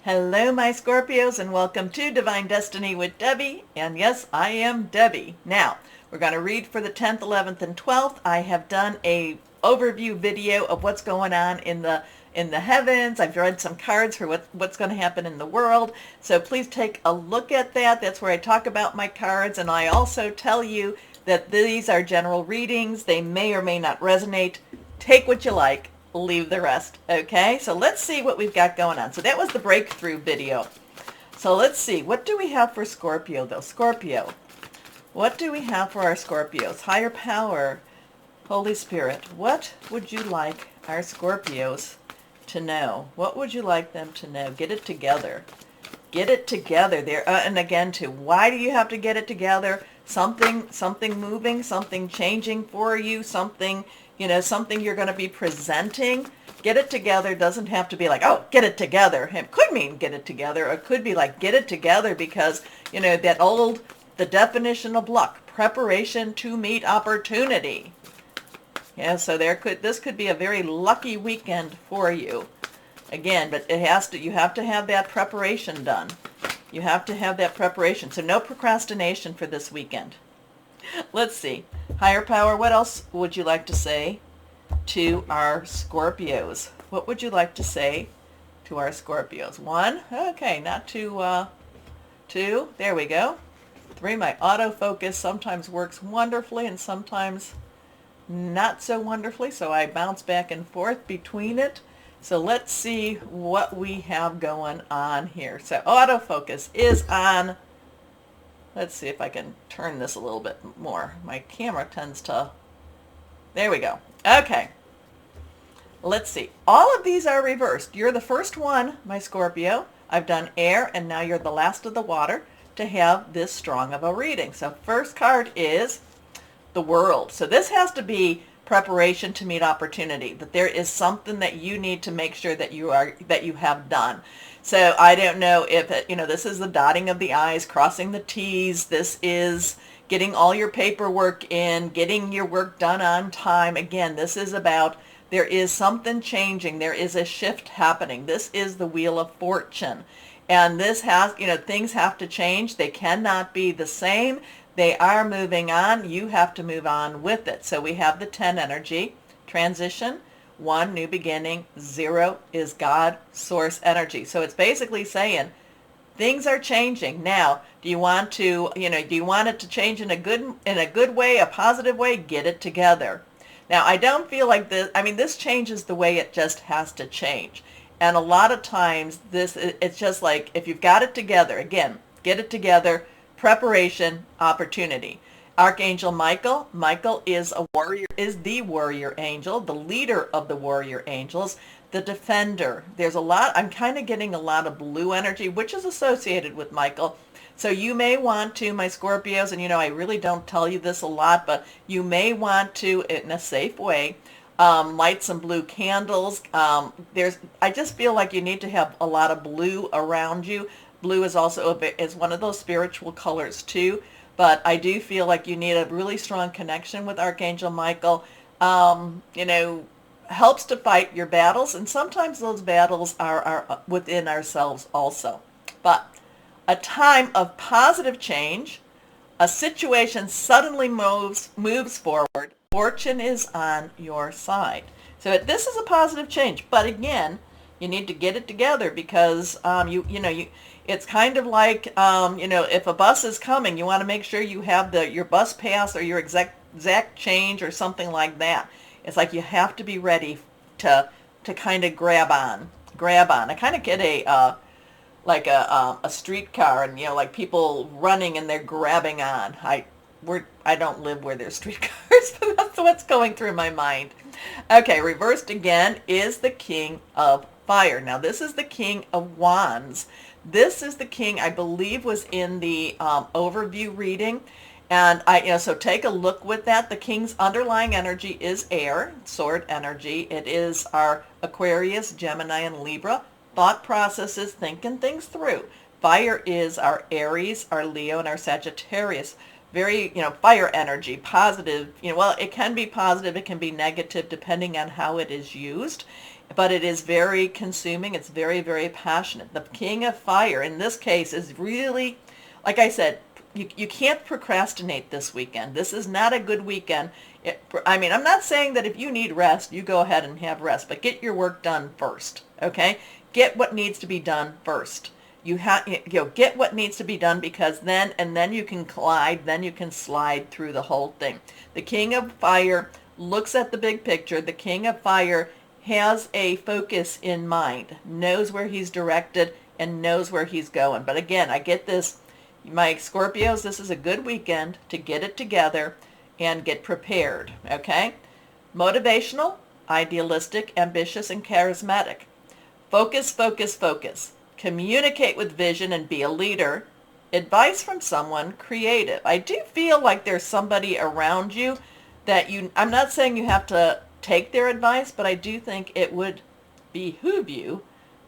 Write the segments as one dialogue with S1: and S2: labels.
S1: Hello, my Scorpios, and welcome to Divine Destiny with Debbie. And yes, I am Debbie. Now, we're going to read for the 10th, 11th, and 12th. I have done a overview video of what's going on in the heavens. I've read some cards for what's going to happen in the world. So please take a look at that. That's where I talk about my cards, and I also tell you that these are general readings. They may or may not resonate. Take what you like. Leave the rest. Okay, so let's see what we've got going on. So that was the breakthrough video. So let's see, what do we have for Scorpio though? Scorpio, what do we have for our Scorpios? Higher power, Holy Spirit, what would you like our Scorpios to know? What would you like them to know? Get it together. Get it together there. And again, too, why do you have to get it together? Something moving, something changing for you, something you're going to be presenting. Get it together doesn't have to be like, oh, get it together. It could mean get it together. It could be like, get it together because, the definition of luck, preparation to meet opportunity. Yeah, so this could be a very lucky weekend for you. Again, but you have to have that preparation done. You have to have that preparation. So no procrastination for this weekend. Let's see. Higher power, what else would you like to say to our Scorpios? What would you like to say to our Scorpios? 1, okay, not too, 2, there we go. 3, my autofocus sometimes works wonderfully and sometimes not so wonderfully, so I bounce back and forth between it. So let's see what we have going on here. So autofocus is on. Let's see if I can turn this a little bit more. My camera tends to, there we go. Okay. Let's see. All of these are reversed. You're the first one, my Scorpio. I've done air, and now you're the last of the water to have this strong of a reading. So first card is the World. So this has to be preparation to meet opportunity, that there is something that you need to make sure that you have done. So I don't know if this is the dotting of the I's, crossing the T's. This is getting all your paperwork in, getting your work done on time. Again, this is about there is something changing. There is a shift happening. This is the Wheel of Fortune. And this has, things have to change. They cannot be the same. They are moving on. You have to move on with it. So we have the 10 energy, transition. 1, new beginning. 0 is God, source energy. So it's basically saying things are changing. Now, do you want it to change in a good way, a positive way? Get it together. Now, I don't feel like this changes the way it just has to change. And a lot of times it's just like, if you've got it together, again, get it together, preparation, opportunity. Archangel Michael. Michael is the warrior angel, the leader of the warrior angels, the defender. I'm kind of getting a lot of blue energy, which is associated with Michael. So you may want to, my Scorpios, and I really don't tell you this a lot, but you may want to, in a safe way, light some blue candles. I just feel like you need to have a lot of blue around you. Blue is also is one of those spiritual colors too. But I do feel like you need a really strong connection with Archangel Michael. Helps to fight your battles, and sometimes those battles are within ourselves also. But a time of positive change, a situation suddenly moves forward. Fortune is on your side. So this is a positive change. But again, you need to get it together because it's kind of like, if a bus is coming, you want to make sure you have your bus pass or your exact change or something like that. It's like you have to be ready to kind of grab on. I kind of get a streetcar and, like people running and they're grabbing on. I don't live where there's streetcars, but that's what's going through my mind. Okay, reversed again is the King of Fire. Now this is the King of Wands. This is the king, I believe, was in the overview reading. And so take a look with that. The king's underlying energy is air, sword energy. It is our Aquarius, Gemini, and Libra. Thought processes, thinking things through. Fire is our Aries, our Leo, and our Sagittarius. Very, fire energy, positive. Well, it can be positive, it can be negative, depending on how it is used. but it is very consuming. It's very, very passionate. The King of Fire in this case is really, like I said, you can't procrastinate this weekend. This is not a good weekend. I mean, I'm not saying that if you need rest, you go ahead and have rest, but get your work done first, okay? Get what needs to be done first. Get what needs to be done, because then you can glide, then you can slide through the whole thing. The King of Fire looks at the big picture. The King of Fire has a focus in mind, knows where he's directed, and knows where he's going. But again, I get this, my Scorpios, this is a good weekend to get it together and get prepared, okay? Motivational, idealistic, ambitious, and charismatic. Focus, focus, focus. Communicate with vision and be a leader. Advice from someone creative. I do feel like there's somebody around you that I'm not saying you have to take their advice, but I do think it would behoove you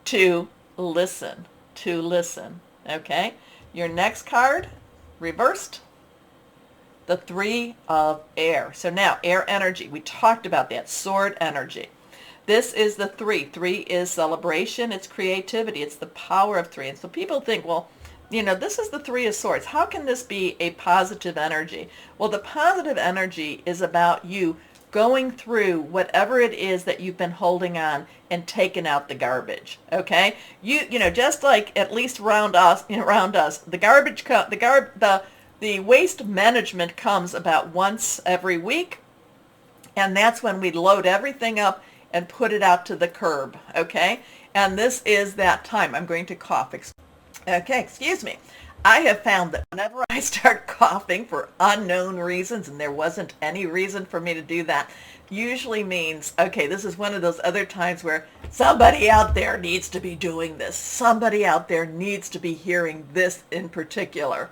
S1: to listen, okay? Your next card, reversed, the Three of Air. So now, air energy, we talked about that, sword energy. This is the three. Three is celebration, it's creativity, it's the power of three. And so people think, well, this is the Three of Swords. How can this be a positive energy? Well, the positive energy is about you going through whatever it is that you've been holding on and taking out the garbage, okay? Just like at least around us, the waste management comes about once every week, and that's when we load everything up and put it out to the curb, okay? And this is that time. I'm going to cough. Okay, excuse me. I have found that whenever I start coughing for unknown reasons, and there wasn't any reason for me to do that, usually means, okay, this is one of those other times where somebody out there needs to be doing this. Somebody out there needs to be hearing this in particular.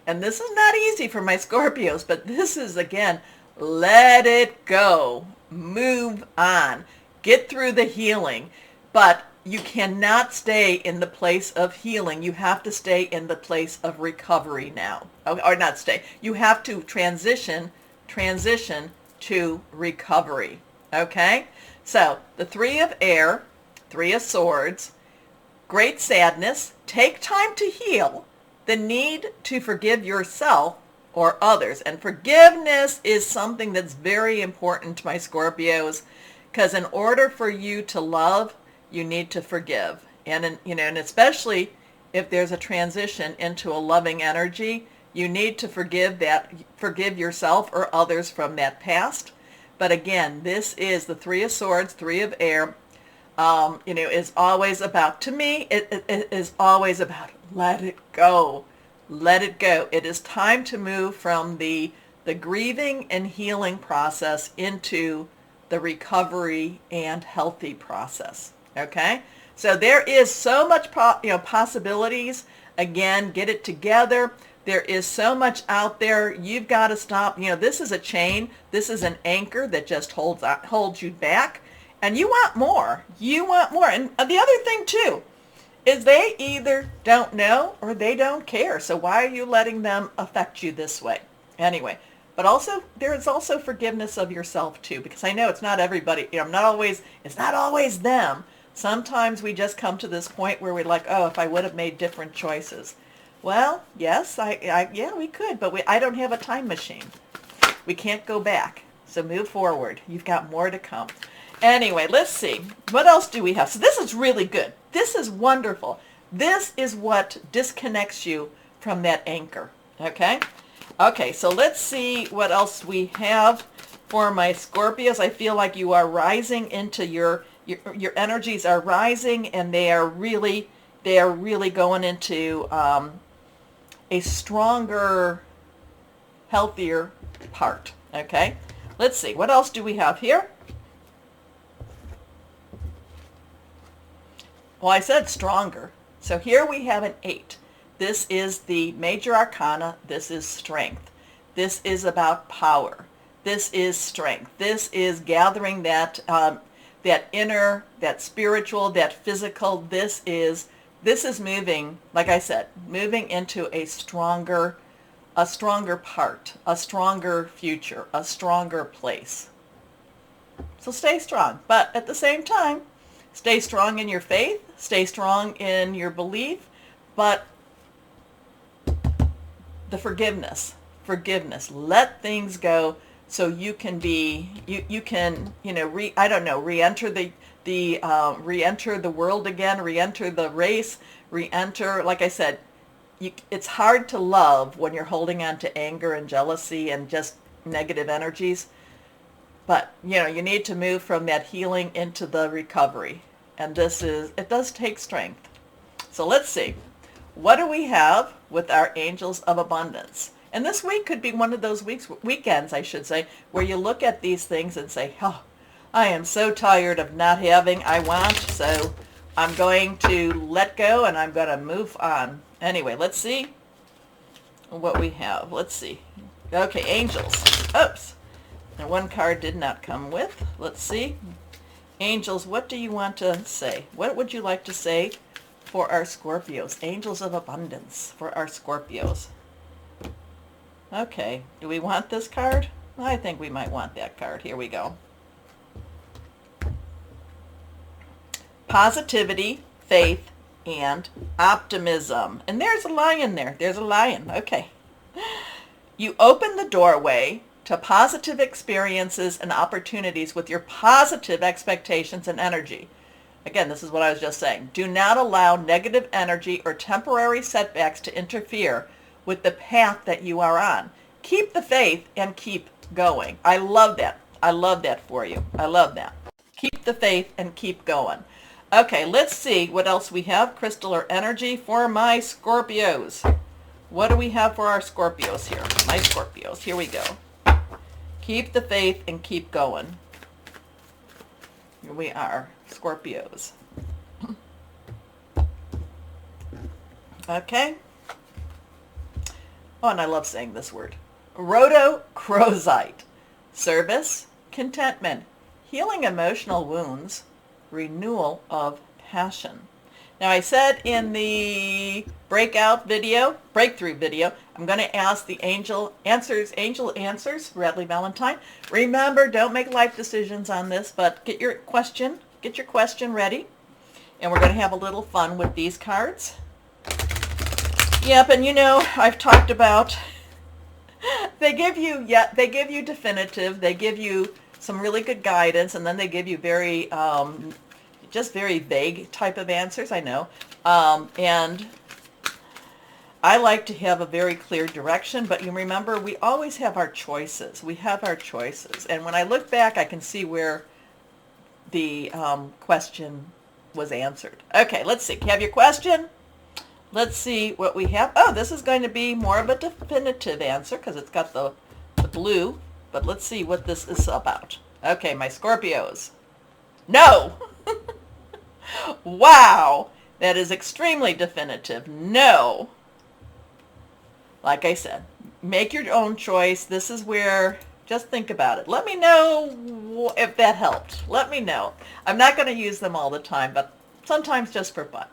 S1: And this is not easy for my Scorpios, but this is, again, let it go. Move on. Get through the healing. But you cannot stay in the place of healing. You have to stay in the place of recovery now. Or not stay. You have to transition to recovery. Okay? So, the Three of Air, Three of Swords, great sadness, take time to heal, the need to forgive yourself or others. And forgiveness is something that's very important to my Scorpios, because in order for you to love, you need to forgive. And and especially if there's a transition into a loving energy, you need to forgive yourself or others from that past. But again, this is the Three of Swords, Three of Air. Is always about, to me, it is always about let it go. Let it go. It is time to move from the grieving and healing process into the recovery and healthy process. Okay? So there is so much possibilities. Again, get it together. There is so much out there. You've got to stop. This is a chain. This is an anchor that just holds you back. And you want more. You want more. And the other thing too is they either don't know or they don't care. So why are you letting them affect you this way? Anyway, but also there is also forgiveness of yourself too, because I know it's not everybody. It's not always them. Sometimes we just come to this point where we're like, oh, if I would have made different choices. Well, yes, yeah, we could, but I don't have a time machine. We can't go back. So move forward. You've got more to come. Anyway, let's see. What else do we have? So this is really good. This is wonderful. This is what disconnects you from that anchor. Okay? Okay, so let's see what else we have for my Scorpios. I feel like you are rising into your energies are rising, and they are really going into a stronger, healthier part. Okay? Let's see. What else do we have here? Well, I said stronger. So here we have an 8. This is the major arcana. This is strength. This is about power. This is strength. This is gathering that inner, that spiritual, that physical. This is moving, like I said, moving into a stronger part, a stronger future, a stronger place. So stay strong. But at the same time, Stay strong in your faith, stay strong in your belief, but the forgiveness, let things go so you can be, you can, re-enter re-enter the world again, re-enter the race, re-enter, like I said, it's hard to love when you're holding on to anger and jealousy and just negative energies. But, you need to move from that healing into the recovery. And it does take strength. So let's see. What do we have with our angels of abundance? And this week could be one of those weekends, I should say, where you look at these things and say, oh, I am so tired of not having, I want, so I'm going to let go and I'm going to move on. Anyway, let's see what we have. Let's see. Okay, angels. Oops. And one card did not come with. Let's see. Angels, what do you want to say? What would you like to say for our Scorpios? Angels of abundance for our Scorpios. Okay, do we want this card? I think we might want that card. Here we go. Positivity, faith, and optimism. And there's a lion there. There's a lion. Okay. You open the doorway to positive experiences and opportunities with your positive expectations and energy. Again, this is what I was just saying. Do not allow negative energy or temporary setbacks to interfere with the path that you are on. Keep the faith and keep going. I love that. I love that for you. I love that. Keep the faith and keep going. Okay, let's see what else we have. Crystal or energy for my Scorpios. What do we have for our Scorpios here? My Scorpios. Here we go. Keep the faith and keep going. Here we are, Scorpios. Okay. Oh, and I love saying this word. Rhodochrosite. Service, contentment, healing emotional wounds, renewal of passion. Now I said in the breakthrough video, I'm going to ask the angel answers, Bradley Valentine. Remember, don't make life decisions on this, but get your question ready. And we're going to have a little fun with these cards. Yep, and I've talked about, they give you definitive, they give you some really good guidance, and then they give you very, just very vague type of answers, I know. And I like to have a very clear direction, but you remember, we always have our choices. We have our choices. And when I look back, I can see where the question was answered. Okay, let's see. Have your question? Let's see what we have. Oh, this is going to be more of a definitive answer because it's got the blue, but let's see what this is about. Okay, my Scorpios. No! Wow! That is extremely definitive. No! Like I said, make your own choice. This is where, just think about it. Let me know if that helped. Let me know. I'm not going to use them all the time, but sometimes just for fun.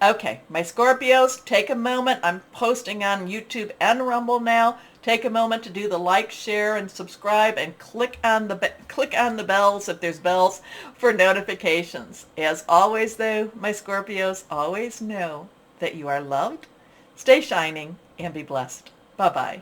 S1: Okay, my Scorpios, take a moment. I'm posting on YouTube and Rumble now. Take a moment to do the like, share, and subscribe, and click on the bells if there's bells for notifications. As always, though, my Scorpios, always know that you are loved. Stay shining and be blessed. Bye-bye.